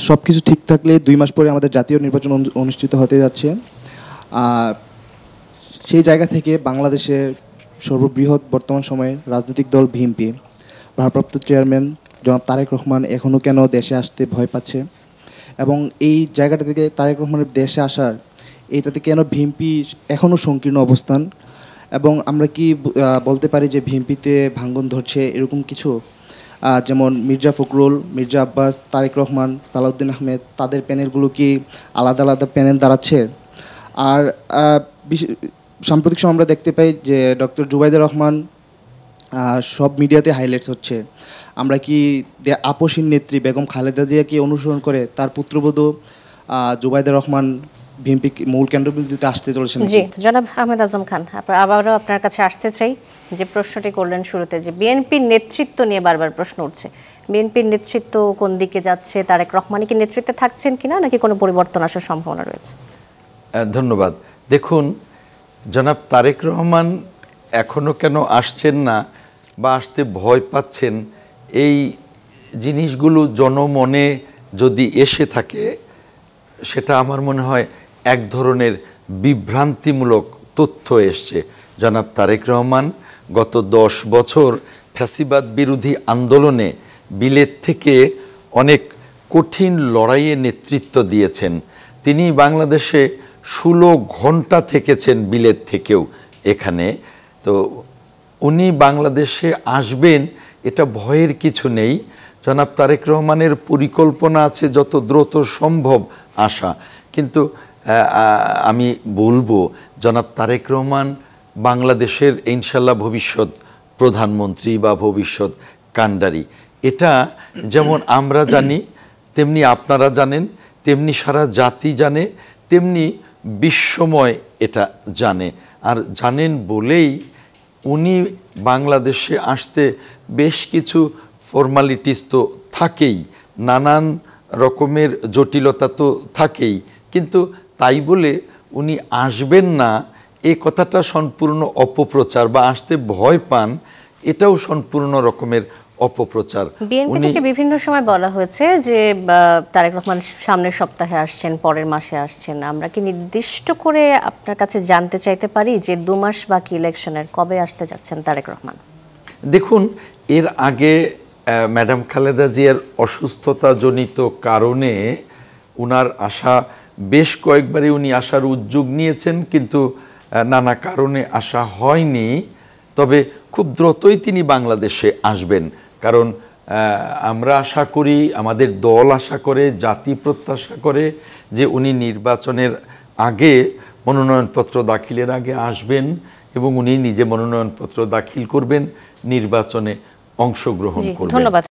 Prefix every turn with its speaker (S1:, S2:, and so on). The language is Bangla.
S1: সব কিছু ঠিক থাকলে 2 মাস পরে আমাদের জাতীয় নির্বাচন অনুষ্ঠিত হতে যাচ্ছে। সেই জায়গা থেকে বাংলাদেশের সর্ববৃহৎ বর্তমান সময়ে রাজনৈতিক দল বিএনপি ভারপ্রাপ্ত চেয়ারম্যান জনাব তারেক রহমান এখনও কেন দেশে আসতে ভয় পাচ্ছে, এবং এই জায়গাটা থেকে তারেক রহমানের দেশে আসার এইটাতে কেন বিএনপি এখনও সংকীর্ণ অবস্থান, এবং আমরা কি বলতে পারি যে বিএনপিতে ভাঙ্গন ধরছে এরকম কিছু? যেমন মির্জা ফখরুল, মির্জা আব্বাস, তারেক রহমান, সালাউদ্দিন আহমেদ, তাদের প্যানেলগুলো কি আলাদা আলাদা প্যানেল দাঁড়াচ্ছে? আর সাম্প্রতিক সময় আমরা দেখতে পাই যে ডক্টর জুবাইদুর রহমান সব মিডিয়াতে হাইলাইটস হচ্ছে। আমরা কি আপসীন নেত্রী বেগম খালেদা জিয়াকে অনুসরণ করে তার পুত্রবধূ জুবাইদুর রহমান বিএনপি মূল কেন্দ্রবিন্দুতে আসতে চলেছেন?
S2: জি, জনাব আহমেদ আজম খান, আবারও আপনার কাছে আসতে চাই। যে প্রশ্নটি করলেন শুরুতে, যে বিএনপির নেতৃত্ব নিয়ে বারবার প্রশ্ন উঠছে, বিএনপির নেতৃত্ব কোন দিকে যাচ্ছে? তারেক রহমানই কি নেতৃত্বে থাকছেন কিনা, নাকি কোনো পরিবর্তন আসার সম্ভাবনা রয়েছে?
S3: ধন্যবাদ। দেখুন, জনাব তারেক রহমান এখনো কেন আসছেন না বা আসতে ভয় পাচ্ছেন, এই জিনিসগুলো জনমনে যদি এসে থাকে, সেটা আমার মনে হয় এক ধরনের বিভ্রান্তিমূলক তথ্য এসছে। জনাব তারেক রহমান গত 10 বছর ফ্যাসিবাদ বিরোধী আন্দোলনে বিলেত থেকে অনেক কঠিন লড়াইয়ে নেতৃত্ব দিয়েছেন। তিনি বাংলাদেশে 16 ঘন্টা থেকেছেন বিলেত থেকেও এখানে। তো উনি বাংলাদেশে আসবেন, এটা ভয়ের কিছু নেই। জনাব তারেক রহমানের পরিকল্পনা আছে যত দ্রুত সম্ভব আসা, কিন্তু আমি বলবো জনাব তারেক রহমান বাংলাদেশের ইনশাল্লাহ ভবিষ্যৎ প্রধানমন্ত্রী বা ভবিষ্যৎ কান্ডারি। এটা যেমন আমরা জানি, তেমনি আপনারা জানেন, তেমনি সারা জাতি জানে, তেমনি বিশ্বময় এটা জানে। আর জানেন বলেই উনি বাংলাদেশে আসতে বেশ কিছু ফর্মালিটিস তো থাকেই, নানান রকমের জটিলতা তো থাকেই, কিন্তু তাই বলে উনি আসবেন না এই কথাটা সম্পূর্ণ অপপ্রচার, বা আসতে ভয় পান এটাও সম্পূর্ণ রকমের অপপ্রচার।
S2: বিএনপি থেকে বিভিন্ন সময় বলা হয়েছে যে তারেক রহমান সামনের সপ্তাহে আসছেন, পরের মাসে আসছেন। আমরা কি নির্দিষ্ট করে আপনার কাছে জানতে চাইতে পারি যে 2 মাস বাকি ইলেকশনের, কবে আসতে যাচ্ছেন তারেক রহমান?
S3: দেখুন, এর আগে ম্যাডাম খালেদা জিয়ার অসুস্থতাজনিত কারণে উনার আসা, বেশ কয়েকবারই উনি আসার উদ্যোগ নিয়েছেন, কিন্তু নানা কারণে আসা হয়নি। তবে খুব দ্রুতই তিনি বাংলাদেশে আসবেন, কারণ আমরা আশা করি, আমাদের দল আশা করে, জাতি প্রত্যাশা করে যে উনি নির্বাচনের আগে, মনোনয়নপত্র দাখিলের আগে আসবেন এবং উনি নিজে মনোনয়নপত্র দাখিল করবেন, নির্বাচনে অংশগ্রহণ করবেন।
S2: ধন্যবাদ।